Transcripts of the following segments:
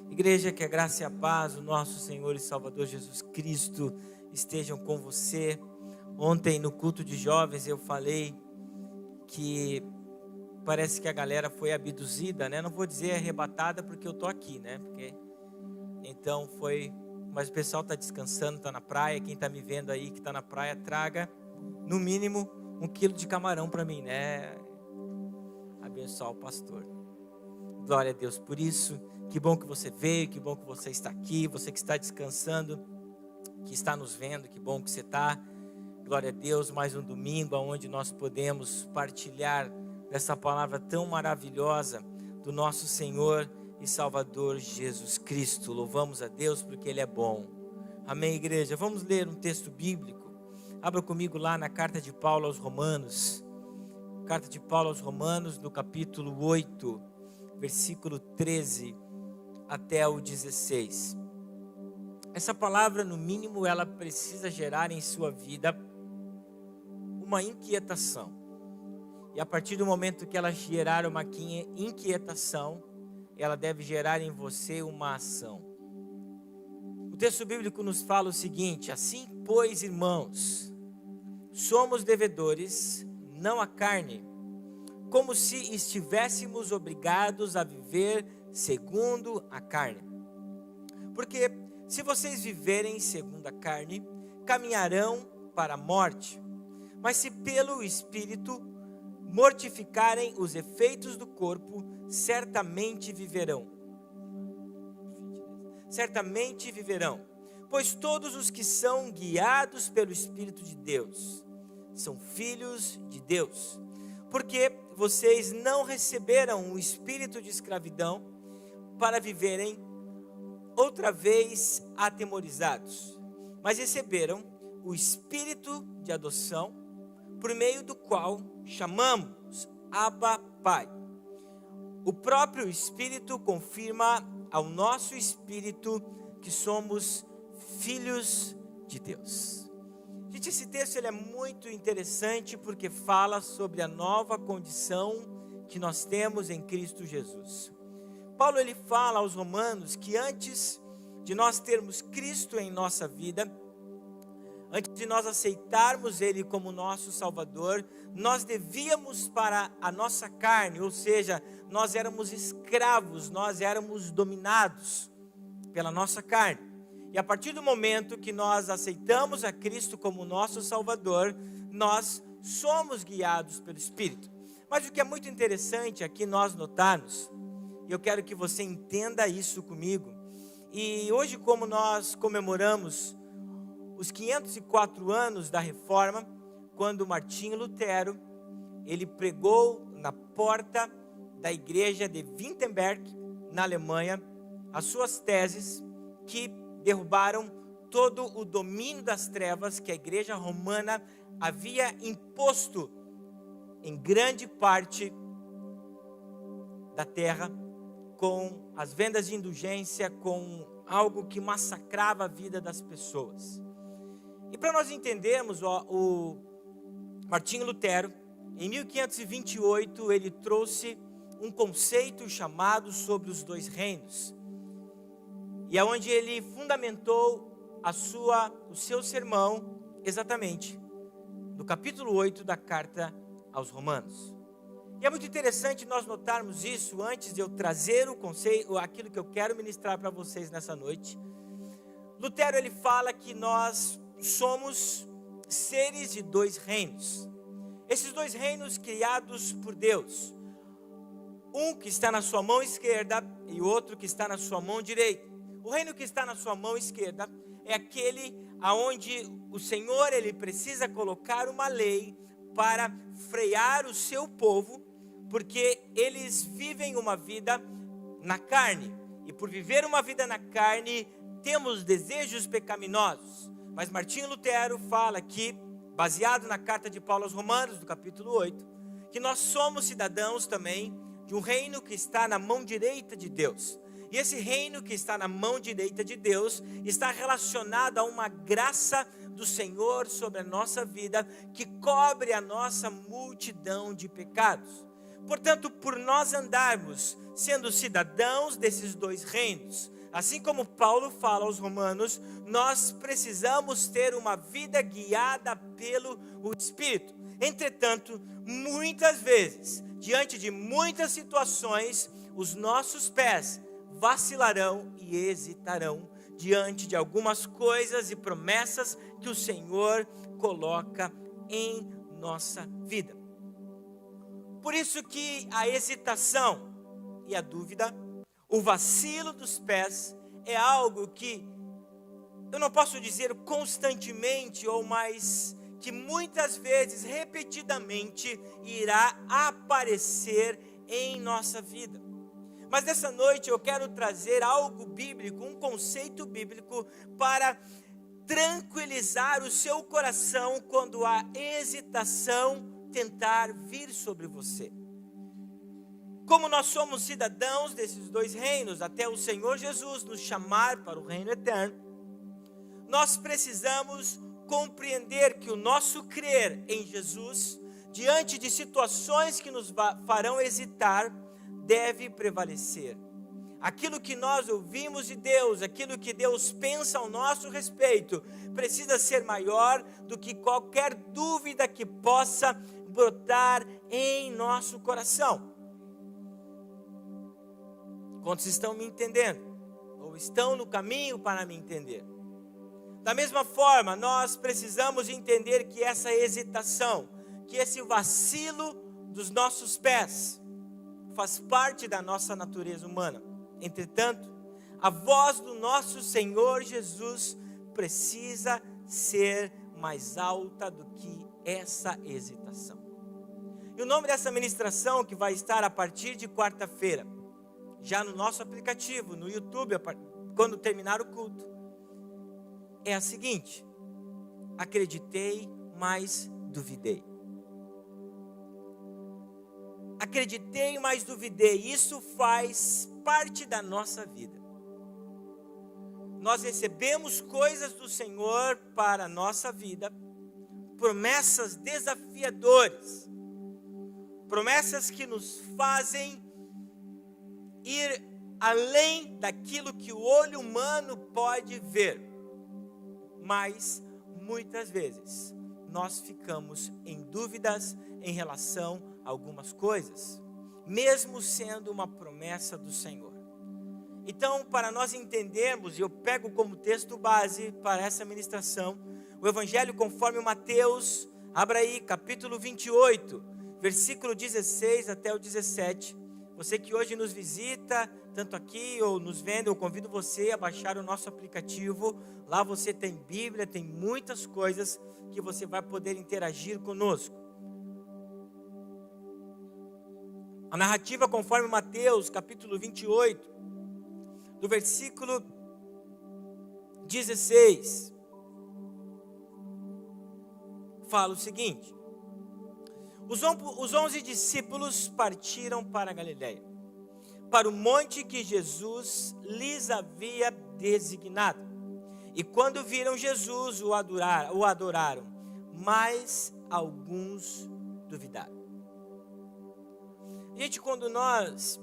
Igreja, que a graça e a paz do nosso Senhor e Salvador Jesus Cristo estejam com você. Ontem no culto de jovens eu falei que parece que a galera foi abduzida, né? Não vou dizer arrebatada porque eu tô aqui, né? Então foi, mas o pessoal tá descansando, tá na praia. Quem tá me vendo aí que tá na praia, traga no mínimo 1 quilo de camarão para mim, né? Abençoar o pastor. Glória a Deus por isso. Que bom que você veio, que bom que você está aqui, você que está descansando, que está nos vendo, que bom que você está. Glória a Deus, mais um domingo onde nós podemos partilhar dessa palavra tão maravilhosa do nosso Senhor e Salvador Jesus Cristo. Louvamos a Deus porque Ele é bom. Amém, igreja? Vamos ler um texto bíblico. Abra comigo lá na carta de Paulo aos Romanos. Carta de Paulo aos Romanos, no capítulo 8, versículo 13 até o 16. Essa palavra, no mínimo, ela precisa gerar em sua vida uma inquietação. E a partir do momento que ela gerar uma inquietação, ela deve gerar em você uma ação. O texto bíblico nos fala o seguinte: assim, pois, irmãos, somos devedores, não à carne, como se estivéssemos obrigados a viver segundo a carne. Porque se vocês viverem segundo a carne, caminharão para a morte. Mas se pelo Espírito mortificarem os efeitos do corpo, certamente viverão. Certamente viverão. Pois todos os que são guiados pelo Espírito de Deus são filhos de Deus. Porque vocês não receberam o espírito de escravidão para viverem outra vez atemorizados, mas receberam o espírito de adoção, por meio do qual chamamos Abba, Pai. O próprio Espírito confirma ao nosso espírito que somos filhos de Deus. Gente, esse texto ele é muito interessante porque fala sobre a nova condição que nós temos em Cristo Jesus. Paulo ele fala aos romanos que antes de nós termos Cristo em nossa vida, antes de nós aceitarmos Ele como nosso Salvador, nós devíamos para a nossa carne, ou seja, nós éramos escravos, nós éramos dominados pela nossa carne. E a partir do momento que nós aceitamos a Cristo como nosso Salvador, nós somos guiados pelo Espírito. Mas o que é muito interessante aqui nós notarmos, e eu quero que você entenda isso comigo, e hoje como nós comemoramos os 504 anos da Reforma, quando Martinho Lutero, ele pregou na porta da igreja de Wittenberg, na Alemanha, as suas teses que derrubaram todo o domínio das trevas que a igreja romana havia imposto em grande parte da terra, com as vendas de indulgência, com algo que massacrava a vida das pessoas. E para nós entendermos, o Martinho Lutero, em 1528, ele trouxe um conceito chamado sobre os dois reinos. E é onde ele fundamentou o seu sermão, exatamente, no capítulo 8 da carta aos Romanos. E é muito interessante nós notarmos isso antes de eu trazer o conceito, aquilo que eu quero ministrar para vocês nessa noite. Lutero ele fala que nós somos seres de dois reinos. Esses dois reinos criados por Deus. Um que está na sua mão esquerda e o outro que está na sua mão direita. O reino que está na sua mão esquerda é aquele aonde o Senhor ele precisa colocar uma lei para frear o seu povo, porque eles vivem uma vida na carne. E por viver uma vida na carne, temos desejos pecaminosos. Mas Martinho Lutero fala que, baseado na carta de Paulo aos Romanos, do capítulo 8, que nós somos cidadãos também de um reino que está na mão direita de Deus. E esse reino que está na mão direita de Deus está relacionado a uma graça do Senhor sobre a nossa vida que cobre a nossa multidão de pecados. Portanto, por nós andarmos sendo cidadãos desses dois reinos, assim como Paulo fala aos Romanos, nós precisamos ter uma vida guiada pelo Espírito. Entretanto, muitas vezes, diante de muitas situações, os nossos pés vacilarão e hesitarão diante de algumas coisas e promessas que o Senhor coloca em nossa vida. Por isso que a hesitação e a dúvida, o vacilo dos pés, é algo que eu não posso dizer constantemente, ou mais que muitas vezes, repetidamente, irá aparecer em nossa vida. Mas nessa noite eu quero trazer algo bíblico, um conceito bíblico para tranquilizar o seu coração quando a hesitação tentar vir sobre você. Como nós somos cidadãos desses dois reinos, até o Senhor Jesus nos chamar para o reino eterno, nós precisamos compreender que o nosso crer em Jesus, diante de situações que nos farão hesitar, deve prevalecer. Aquilo que nós ouvimos de Deus, aquilo que Deus pensa ao nosso respeito, precisa ser maior do que qualquer dúvida que possa brotar em nosso coração. Quantos estão me entendendo? Ou estão no caminho para me entender? Da mesma forma, nós precisamos entender que essa hesitação, que esse vacilo dos nossos pés, faz parte da nossa natureza humana. Entretanto, a voz do nosso Senhor Jesus precisa ser mais alta do que essa hesitação. E o nome dessa ministração, que vai estar a partir de quarta-feira, já no nosso aplicativo, no YouTube, quando terminar o culto, é a seguinte: acreditei, mas duvidei. Acreditei, mas duvidei. Isso faz parte da nossa vida. Nós recebemos coisas do Senhor para a nossa vida, promessas desafiadoras, promessas que nos fazem ir além daquilo que o olho humano pode ver. Mas muitas vezes nós ficamos em dúvidas em relação a algumas coisas, mesmo sendo uma promessa do Senhor. Então, para nós entendermos, e eu pego como texto base para essa ministração, o Evangelho conforme Mateus, abra aí, capítulo 28, versículo 16 até o 17. Você que hoje nos visita, tanto aqui ou nos vendo, eu convido você a baixar o nosso aplicativo. Lá você tem Bíblia, tem muitas coisas que você vai poder interagir conosco. A narrativa conforme Mateus, capítulo 28, do versículo 16, fala o seguinte: os 11 discípulos partiram para a Galileia, para o monte que Jesus lhes havia designado. E quando viram Jesus, o adoraram, mas alguns duvidaram. Gente, quando nós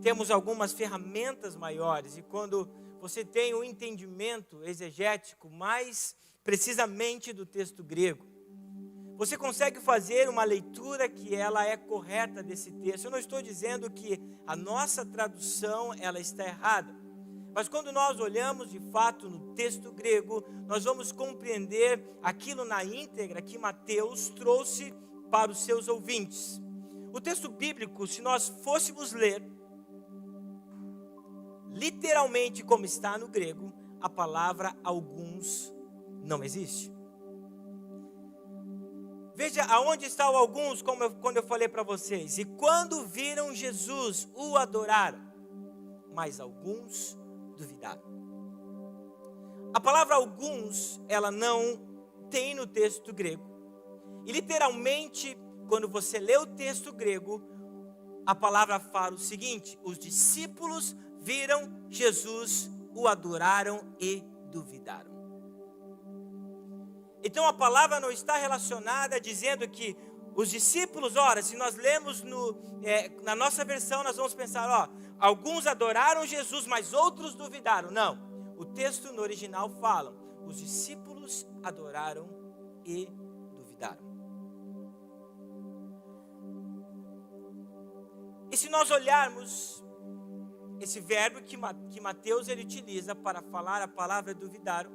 temos algumas ferramentas maiores, e quando você tem um entendimento exegético mais precisamente do texto grego, você consegue fazer uma leitura que ela é correta desse texto. Eu não estou dizendo que a nossa tradução ela está errada, mas quando nós olhamos de fato no texto grego, nós vamos compreender aquilo na íntegra que Mateus trouxe para os seus ouvintes. O texto bíblico, se nós fôssemos ler literalmente como está no grego, a palavra alguns não existe. Veja aonde está o alguns, quando eu falei para vocês. E quando viram Jesus, o adoraram, mas alguns duvidaram. A palavra alguns, ela não tem no texto grego. E literalmente, quando você lê o texto grego, a palavra fala o seguinte: os discípulos viram Jesus, o adoraram e duvidaram. Então a palavra não está relacionada dizendo que Os discípulos, ora, se nós lemos na nossa versão, nós vamos pensar, alguns adoraram Jesus, mas outros duvidaram. Não, o texto no original fala, os discípulos adoraram e duvidaram. E se nós olharmos esse verbo que Mateus ele utiliza para falar a palavra duvidaram,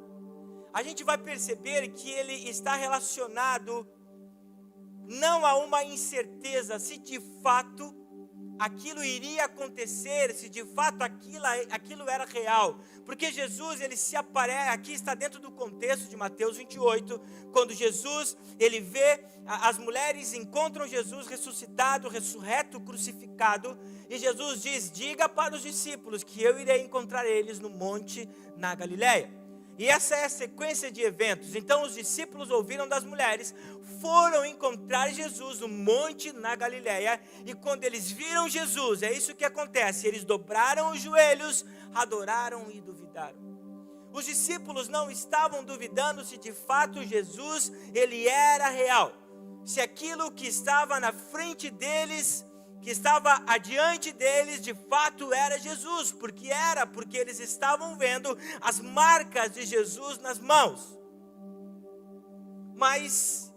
a gente vai perceber que ele está relacionado não a uma incerteza se de fato aquilo iria acontecer, se de fato aquilo era real. Porque Jesus, ele se aparece, aqui está dentro do contexto de Mateus 28, quando Jesus, ele vê, as mulheres encontram Jesus ressuscitado, ressurreto, crucificado, e Jesus diz, diga para os discípulos que eu irei encontrar eles no monte na Galileia. E essa é a sequência de eventos. Então os discípulos ouviram das mulheres, foram encontrar Jesus no monte na Galileia, e quando eles viram Jesus, é isso que acontece, eles dobraram os joelhos, adoraram e duvidaram. Os discípulos não estavam duvidando se de fato Jesus, ele era real, se aquilo que estava na frente deles, que estava adiante deles, de fato era Jesus, porque eles estavam vendo as marcas de Jesus nas mãos. Mas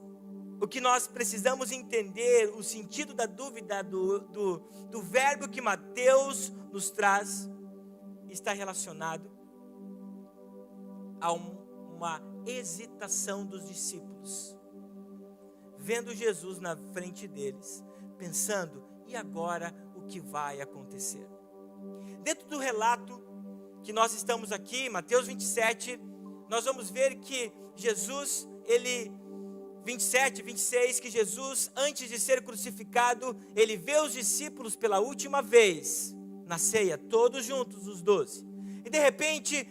o que nós precisamos entender, o sentido da dúvida do verbo que Mateus nos traz, está relacionado a uma hesitação dos discípulos, vendo Jesus na frente deles, pensando, e agora o que vai acontecer? Dentro do relato que nós estamos aqui, Mateus 27, nós vamos ver que Jesus, 27, 26, que Jesus, antes de ser crucificado, ele vê os discípulos pela última vez, na ceia, todos juntos, os 12. E de repente,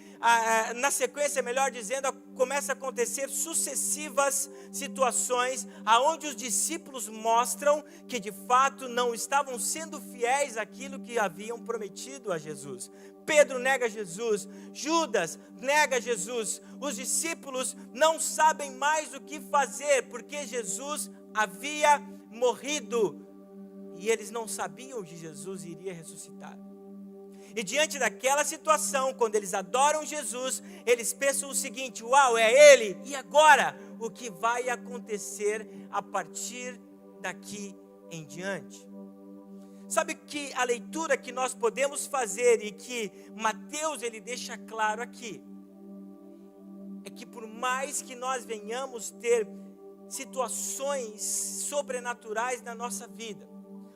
na sequência, melhor dizendo, começa a acontecer sucessivas situações, aonde os discípulos mostram que de fato não estavam sendo fiéis àquilo que haviam prometido a Jesus. Pedro nega Jesus, Judas nega Jesus, os discípulos não sabem mais o que fazer, porque Jesus havia morrido, e eles não sabiam que Jesus iria ressuscitar. E diante daquela situação, quando eles adoram Jesus, eles pensam o seguinte, uau, é Ele, e agora? O que vai acontecer a partir daqui em diante? Sabe que a leitura que nós podemos fazer e que Mateus ele deixa claro aqui, é que por mais que nós venhamos ter situações sobrenaturais na nossa vida,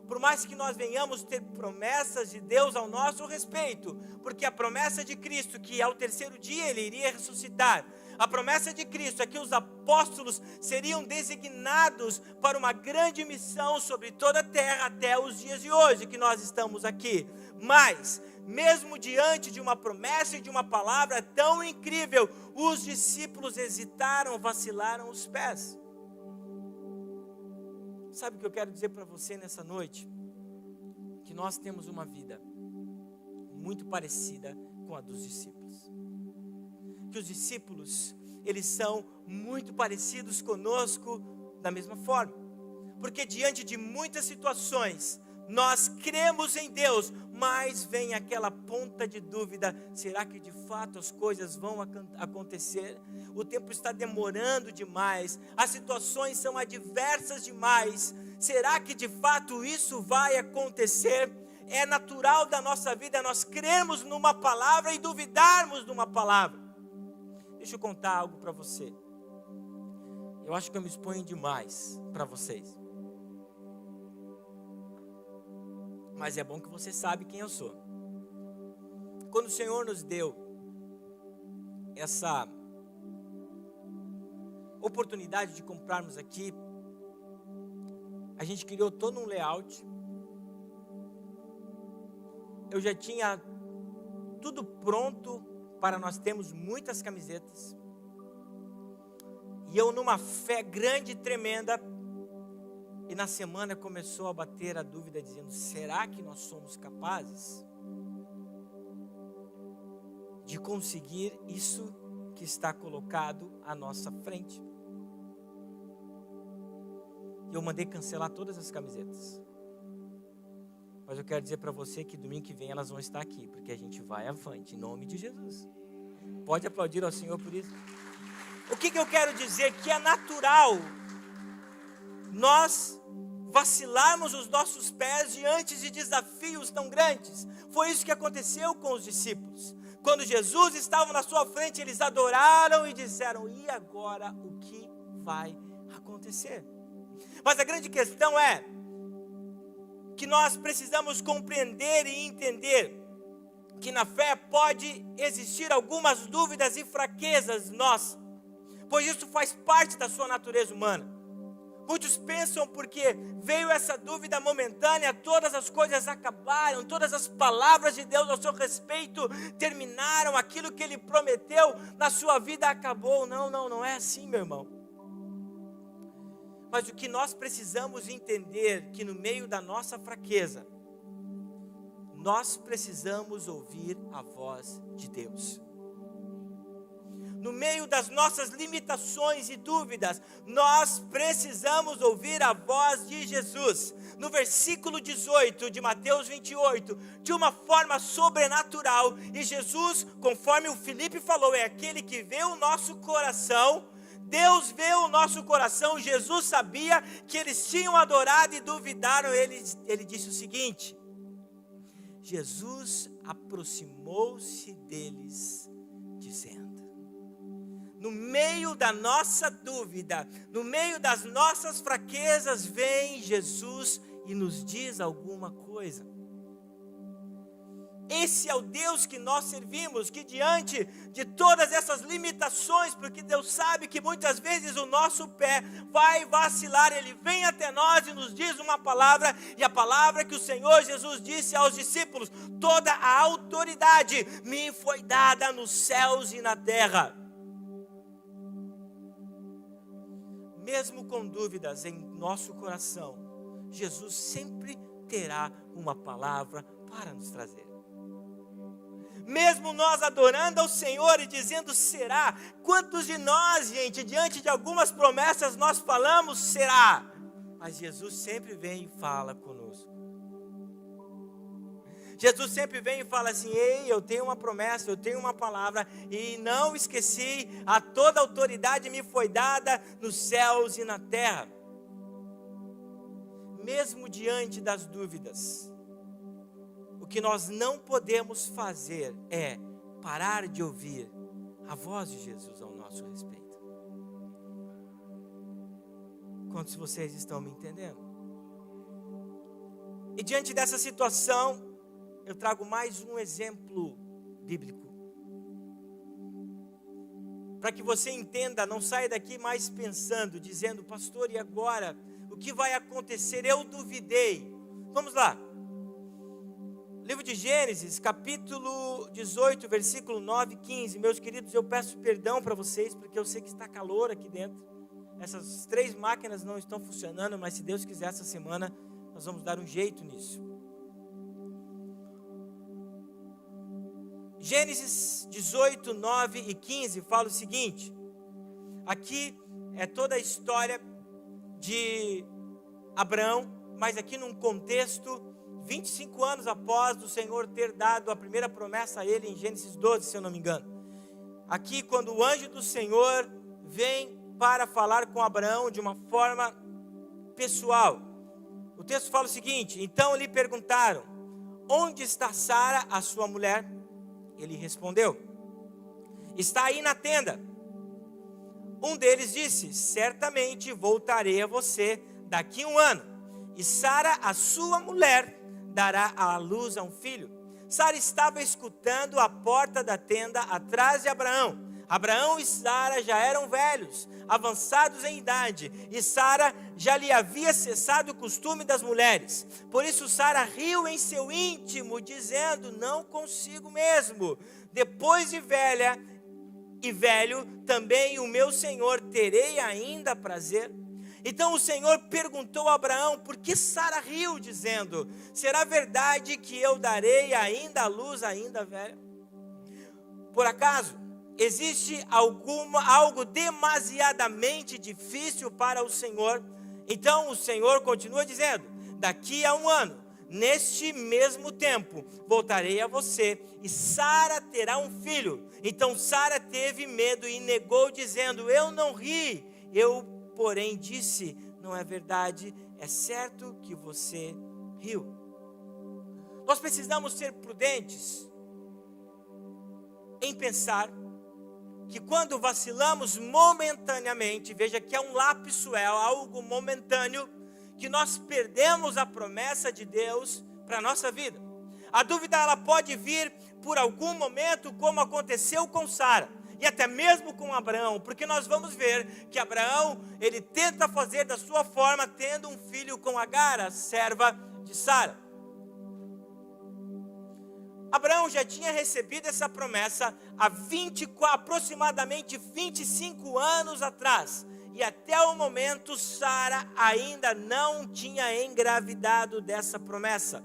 por mais que nós venhamos ter promessas de Deus ao nosso respeito, porque a promessa de Cristo, que ao terceiro dia Ele iria ressuscitar, a promessa de Cristo é que os apóstolos seriam designados para uma grande missão sobre toda a terra até os dias de hoje que nós estamos aqui. Mas, mesmo diante de uma promessa e de uma palavra tão incrível, os discípulos hesitaram, vacilaram os pés. Sabe o que eu quero dizer para você nessa noite? Que nós temos uma vida muito parecida com a dos discípulos. Que os discípulos, eles são muito parecidos conosco da mesma forma. Porque diante de muitas situações, nós cremos em Deus, mas vem aquela ponta de dúvida, será que de fato as coisas vão acontecer? O tempo está demorando demais, as situações são adversas demais, será que de fato isso vai acontecer? É natural da nossa vida nós crermos numa palavra e duvidarmos de uma palavra. Deixa eu contar algo para você, eu acho que eu me exponho demais para vocês. Mas é bom que você sabe quem eu sou. Quando o Senhor nos deu essa oportunidade de comprarmos aqui, a gente criou todo um layout. Eu já tinha tudo pronto para nós termos muitas camisetas. E eu, numa fé grande e tremenda, e na semana começou a bater a dúvida, dizendo, será que nós somos capazes de conseguir isso que está colocado à nossa frente? E eu mandei cancelar todas as camisetas. Mas eu quero dizer para você que domingo que vem elas vão estar aqui, porque a gente vai avante, em nome de Jesus. Pode aplaudir ao Senhor por isso. O que eu quero dizer? Que é natural nós vacilarmos os nossos pés diante de desafios tão grandes. Foi isso que aconteceu com os discípulos. Quando Jesus estava na sua frente, eles adoraram e disseram: e agora o que vai acontecer? Mas a grande questão é que nós precisamos compreender e entender que na fé pode existir algumas dúvidas e fraquezas nós, pois isso faz parte da sua natureza humana. Muitos pensam porque veio essa dúvida momentânea, todas as coisas acabaram, todas as palavras de Deus ao seu respeito terminaram, aquilo que Ele prometeu na sua vida acabou. Não é assim, meu irmão. Mas o que nós precisamos entender, que no meio da nossa fraqueza, nós precisamos ouvir a voz de Deus. No meio das nossas limitações e dúvidas, nós precisamos ouvir a voz de Jesus. No versículo 18 de Mateus 28, de uma forma sobrenatural, e Jesus, conforme o Felipe falou, é aquele que vê o nosso coração. Deus vê o nosso coração. Jesus sabia que eles tinham adorado e duvidaram. Ele disse o seguinte: Jesus aproximou-se deles, dizendo: no meio da nossa dúvida, no meio das nossas fraquezas, vem Jesus e nos diz alguma coisa. Esse é o Deus que nós servimos, que diante de todas essas limitações, porque Deus sabe que muitas vezes o nosso pé vai vacilar, Ele vem até nós e nos diz uma palavra, e a palavra que o Senhor Jesus disse aos discípulos: toda a autoridade me foi dada nos céus e na terra. Mesmo com dúvidas em nosso coração, Jesus sempre terá uma palavra para nos trazer. Mesmo nós adorando ao Senhor e dizendo será, quantos de nós, gente, diante de algumas promessas nós falamos será, mas Jesus sempre vem e fala conosco. Jesus sempre vem e fala assim: ei, eu tenho uma promessa, eu tenho uma palavra, e não esqueci, a toda autoridade me foi dada nos céus e na terra. Mesmo diante das dúvidas, o que nós não podemos fazer é parar de ouvir a voz de Jesus ao nosso respeito. Quantos de vocês estão me entendendo? E diante dessa situação, eu trago mais um exemplo bíblico. Para que você entenda, não saia daqui mais pensando, dizendo: pastor, e agora? O que vai acontecer? Eu duvidei. Vamos lá. Livro de Gênesis, capítulo 18, versículo 9 e 15. Meus queridos, eu peço perdão para vocês, porque eu sei que está calor aqui dentro. Essas 3 máquinas não estão funcionando, mas se Deus quiser, essa semana nós vamos dar um jeito nisso. Gênesis 18, 9 e 15 fala o seguinte. Aqui é toda a história de Abraão, mas aqui num contexto 25 anos após o Senhor ter dado a primeira promessa a ele em Gênesis 12, se eu não me engano. Aqui quando o anjo do Senhor vem para falar com Abraão de uma forma pessoal. O texto fala o seguinte: então lhe perguntaram: onde está Sara, a sua mulher? Ele respondeu: está aí na tenda. Um deles disse: certamente voltarei a você daqui a 1 ano, e Sara, a sua mulher, dará à luz a um filho. Sara estava escutando à porta da tenda atrás de Abraão. Abraão e Sara já eram velhos, avançados em idade, e Sara já lhe havia cessado o costume das mulheres. Por isso Sara riu em seu íntimo, dizendo: não consigo mesmo. Depois de velha e velho, também o meu Senhor terei ainda prazer? Então o Senhor perguntou a Abraão: por que Sara riu, dizendo: será verdade que eu darei ainda a luz, ainda velha? Por acaso existe algo demasiadamente difícil para o Senhor? Então o Senhor continua dizendo: daqui a 1 ano, neste mesmo tempo, voltarei a você e Sara terá um filho. Então Sara teve medo e negou, dizendo: eu não ri. Eu, porém, disse: não é verdade, é certo que você riu. Nós precisamos ser prudentes em pensar que quando vacilamos momentaneamente, veja que é um lapso, é algo momentâneo, que nós perdemos a promessa de Deus para a nossa vida. A dúvida ela pode vir por algum momento, como aconteceu com Sara, e até mesmo com Abraão, porque nós vamos ver que Abraão, ele tenta fazer da sua forma, tendo um filho com Agar, a serva de Sara. Abraão já tinha recebido essa promessa há aproximadamente 25 anos atrás. E até o momento Sara ainda não tinha engravidado dessa promessa.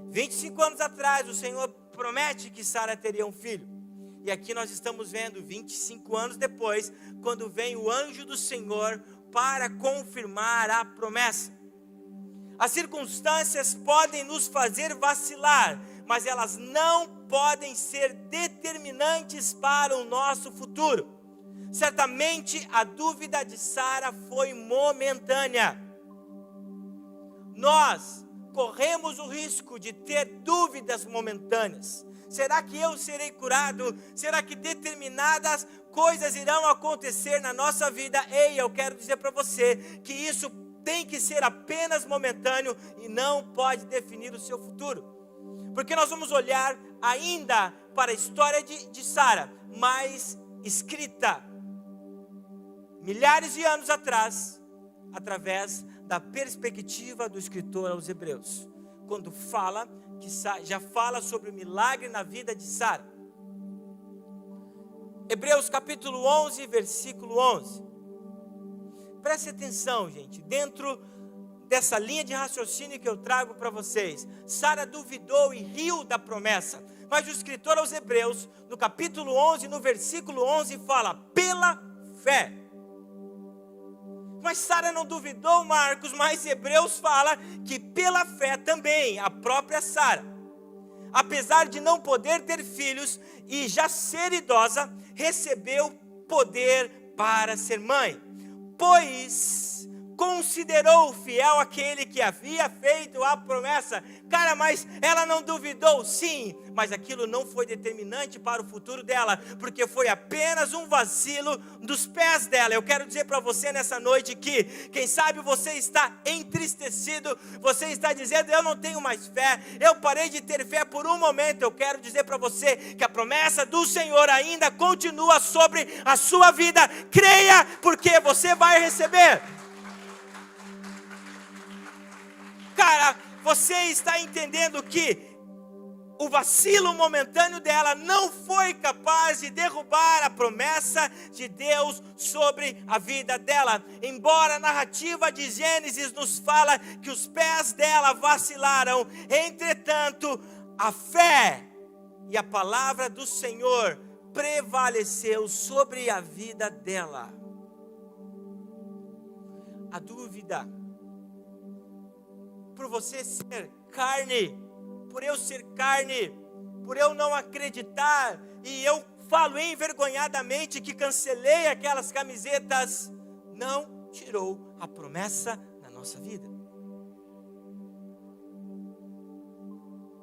25 anos atrás o Senhor promete que Sara teria um filho. E aqui nós estamos vendo 25 anos depois, quando vem o anjo do Senhor para confirmar a promessa. As circunstâncias podem nos fazer vacilar, mas elas não podem ser determinantes para o nosso futuro. Certamente a dúvida de Sara foi momentânea. Nós corremos o risco de ter dúvidas momentâneas. Será que eu serei curado? Será que determinadas coisas irão acontecer na nossa vida? Ei, eu quero dizer para você que isso tem que ser apenas momentâneo e não pode definir o seu futuro. Porque nós vamos olhar ainda para a história de Sara, mas escrita milhares de anos atrás, através da perspectiva do escritor aos Hebreus, quando fala, já fala sobre o milagre na vida de Sara. Hebreus capítulo 11, versículo 11. Preste atenção, gente, dentro dessa linha de raciocínio que eu trago para vocês. Sara duvidou e riu da promessa, mas o escritor aos Hebreus, no capítulo 11, no versículo 11, fala: pela fé. Mas Sara não duvidou, Marcos, mas Hebreus fala que pela fé também, a própria Sara, apesar de não poder ter filhos e já ser idosa, recebeu poder para ser mãe, pois considerou fiel aquele que havia feito a promessa. Cara, mas ela não duvidou, sim, mas aquilo não foi determinante para o futuro dela, porque foi apenas um vacilo dos pés dela. Eu quero dizer para você nessa noite que, quem sabe você está entristecido, você está dizendo: eu não tenho mais fé, eu parei de ter fé por um momento. Eu quero dizer para você que a promessa do Senhor ainda continua sobre a sua vida. Creia, porque você vai receber. Cara, você está entendendo que o vacilo momentâneo dela não foi capaz de derrubar a promessa de Deus sobre a vida dela. Embora a narrativa de Gênesis nos fala que os pés dela vacilaram, entretanto, a fé e a palavra do Senhor prevaleceu sobre a vida dela. A dúvida, por você ser carne, por eu ser carne, por eu não acreditar, e eu falo envergonhadamente que cancelei aquelas camisetas, não tirou a promessa na nossa vida.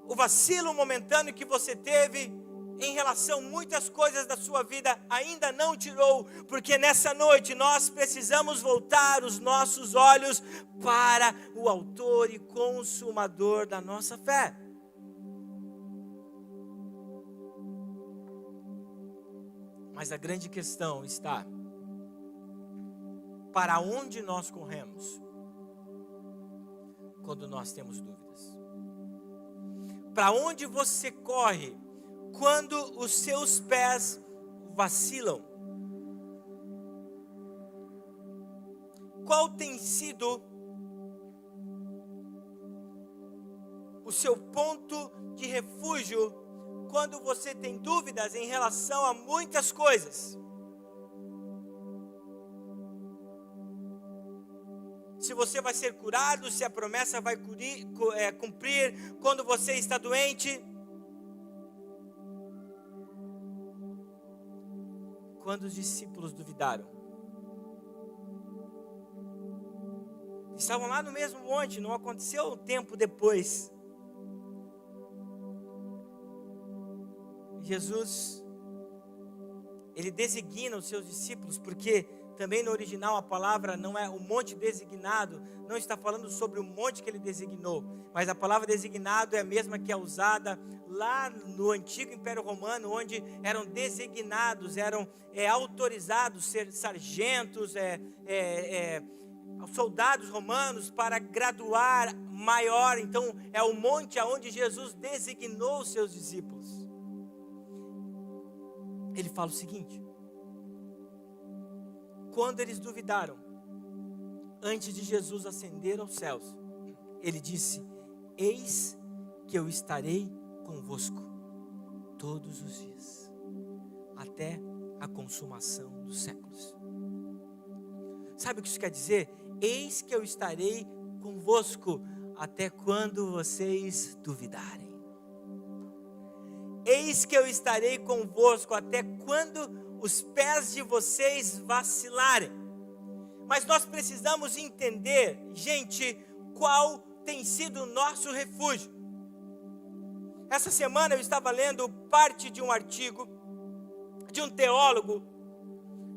O vacilo momentâneo que você teve em relação a muitas coisas da sua vida ainda não tirou, porque nessa noite nós precisamos voltar os nossos olhos para o autor e consumador da nossa fé. Mas a grande questão está: para onde nós corremos quando nós temos dúvidas? Para onde você corre quando os seus pés vacilam? Qual tem sido o seu ponto de refúgio quando você tem dúvidas em relação a muitas coisas? se você vai ser curado, se a promessa vai cumprir quando você está doente. Quando os discípulos duvidaram, estavam lá no mesmo monte, não aconteceu um tempo depois. Jesus, ele designa os seus discípulos, porque também no original a palavra não é o monte designado, não está falando sobre o monte que ele designou, mas a palavra designado é a mesma que é usada lá no antigo Império Romano, onde eram designados, eram autorizados ser sargentos, soldados romanos para graduar maior. Então é o monte aonde Jesus designou os seus discípulos. Ele fala o seguinte: quando eles duvidaram, antes de Jesus ascender aos céus, ele disse: eis que eu estarei convosco todos os dias, até a consumação dos séculos. Sabe o que isso quer dizer? Eis que eu estarei convosco até quando vocês duvidarem. Eis que eu estarei convosco até quando os pés de vocês vacilarem. Mas nós precisamos entender, gente, qual tem sido o nosso refúgio. Essa semana eu estava lendo parte de um artigo de um teólogo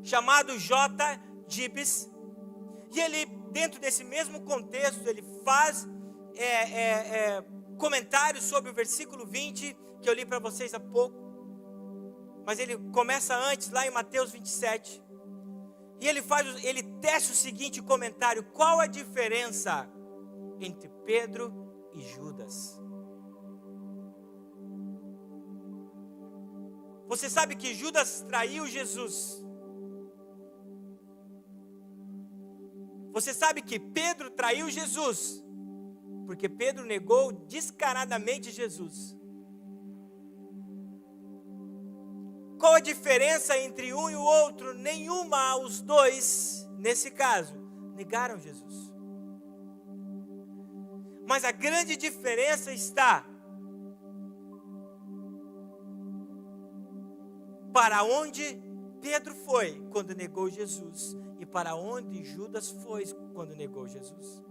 chamado J. Gibbs, e ele, dentro desse mesmo contexto, ele faz comentários sobre o versículo 20, que eu li para vocês há pouco, mas ele começa antes, lá em Mateus 27, e ele tece o seguinte comentário: qual a diferença entre Pedro e Judas? Você sabe que Judas traiu Jesus. Você sabe que Pedro traiu Jesus, porque Pedro negou descaradamente Jesus. Qual a diferença entre um e o outro? Nenhuma. Os dois, nesse caso, negaram Jesus. Mas a grande diferença está para onde Pedro foi quando negou Jesus e para onde Judas foi quando negou Jesus.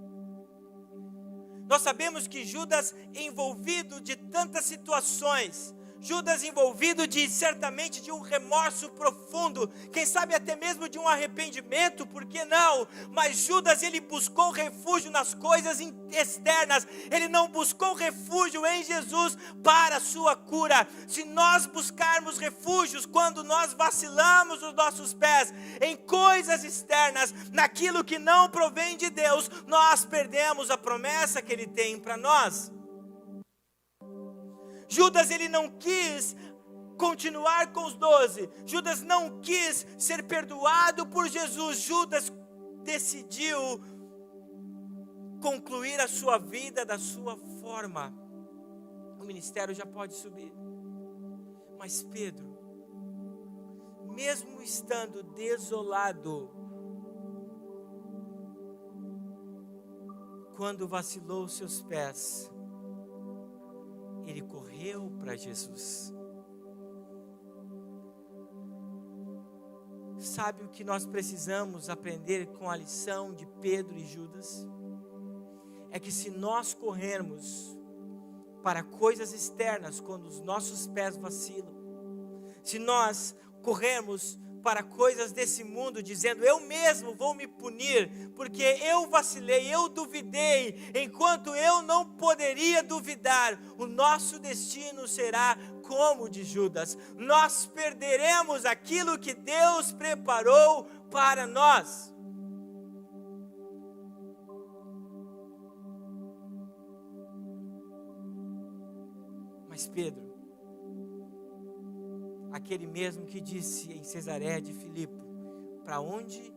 Nós sabemos que Judas, envolvido de tantas situações, Judas envolvido certamente de um remorso profundo, quem sabe até mesmo de um arrependimento, por que não? Mas Judas, ele buscou refúgio nas coisas externas, ele não buscou refúgio em Jesus para a sua cura. Se nós buscarmos refúgios quando nós vacilamos os nossos pés em coisas externas, naquilo que não provém de Deus, nós perdemos a promessa que Ele tem para nós. Judas, ele não quis continuar com os 12. Judas não quis ser perdoado por Jesus. Judas decidiu concluir a sua vida da sua forma. O ministério já pode subir. Mas Pedro, mesmo estando desolado, quando vacilou os seus pés, ele correu para Jesus. Sabe o que nós precisamos aprender com a lição de Pedro e Judas? É que se nós corrermos para coisas externas quando os nossos pés vacilam, se nós corrermos para coisas desse mundo, dizendo: eu mesmo vou me punir, porque eu vacilei, eu duvidei, enquanto eu não poderia duvidar, o nosso destino será como o de Judas. Nós perderemos aquilo que Deus preparou para nós. Mas Pedro, aquele mesmo que disse em Cesareia de Filipe: para onde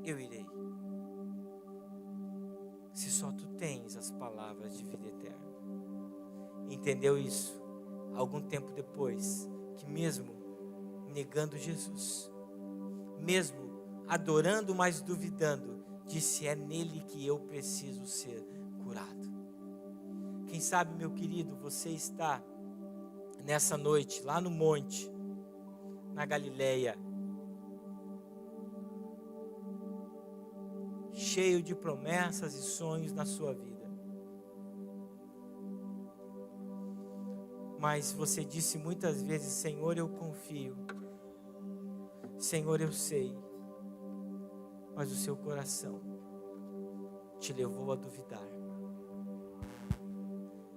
eu irei, se só tu tens as palavras de vida eterna? Entendeu isso algum tempo depois, que mesmo negando Jesus, mesmo adorando, mas duvidando, disse: é nele que eu preciso ser curado. Quem sabe, meu querido, você está nessa noite, lá no monte, na Galileia, cheio de promessas e sonhos na sua vida. Mas você disse muitas vezes: Senhor, eu confio. Senhor, eu sei. Mas o seu coração te levou a duvidar.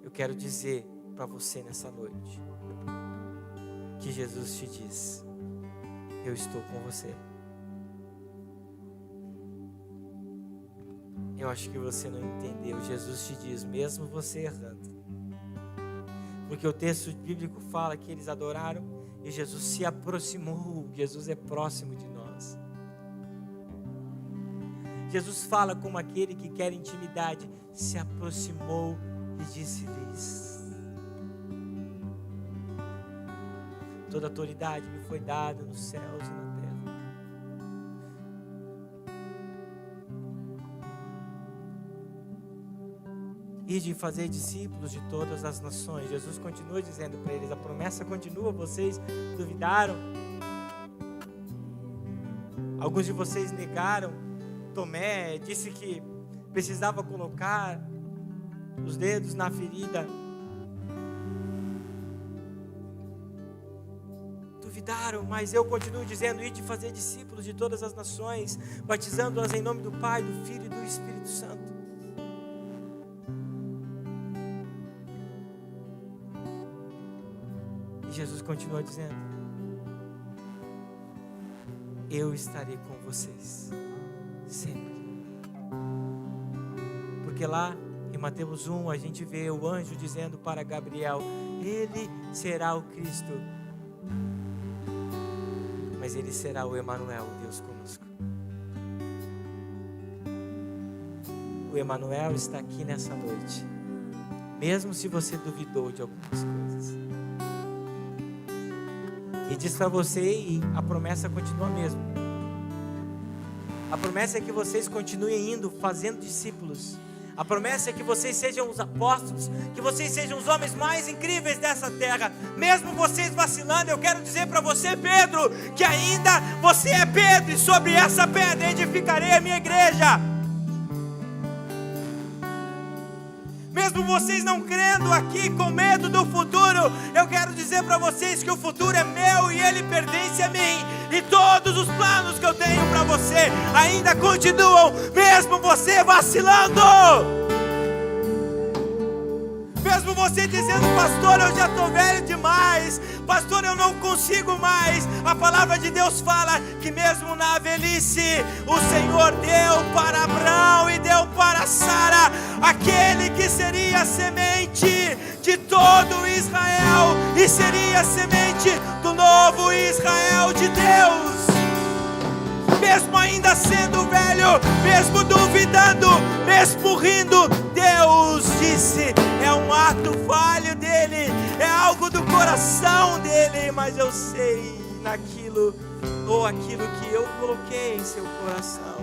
Eu quero dizer para você nessa noite que Jesus te diz: eu estou com você. Eu acho que você não entendeu. Jesus te diz, mesmo você errando. Porque o texto bíblico fala que eles adoraram e Jesus se aproximou. Jesus é próximo de nós. Jesus fala como aquele que quer intimidade. Se aproximou e disse-lhes: toda autoridade me foi dada nos céus e na terra. Ide fazer discípulos de todas as nações. Jesus continua dizendo para eles, a promessa continua, vocês duvidaram. Alguns de vocês negaram. Tomé disse que precisava colocar os dedos na ferida. Duvidaram, mas eu continuo dizendo, ide fazer discípulos de todas as nações, batizando-as em nome do Pai, do Filho e do Espírito Santo. Jesus continua dizendo, eu estarei com vocês sempre. Porque lá em Mateus 1 a gente vê o anjo dizendo para Gabriel, ele será o Cristo, mas ele será o Emanuel, o Deus conosco. O Emanuel está aqui nessa noite, mesmo se você duvidou de algumas coisas. E diz para você, e a promessa continua mesmo. A promessa é que vocês continuem indo, fazendo discípulos. A promessa é que vocês sejam os apóstolos, que vocês sejam os homens mais incríveis dessa terra. Mesmo vocês vacilando, eu quero dizer para você, Pedro, que ainda você é Pedro, e sobre essa pedra edificarei a minha igreja. Mesmo vocês não crendo aqui, com medo do futuro, eu quero dizer para vocês que o futuro é meu e ele pertence a mim. E todos os planos que eu tenho para você ainda continuam, mesmo você vacilando. Mesmo você dizendo, pastor, eu já estou velho demais, pastor, eu não consigo mais. A palavra de Deus fala que mesmo na velhice, o Senhor deu para Abraão e deu para Sara aquele que seria a semente de todo Israel e seria a semente do novo Israel de Deus. Mesmo ainda sendo velho, mesmo duvidando, mesmo rindo, Deus disse, é um ato falho dele, é algo do coração dele, mas eu sei naquilo, ou aquilo que eu coloquei em seu coração.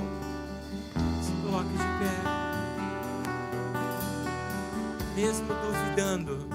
Se coloque de pé. Mesmo duvidando,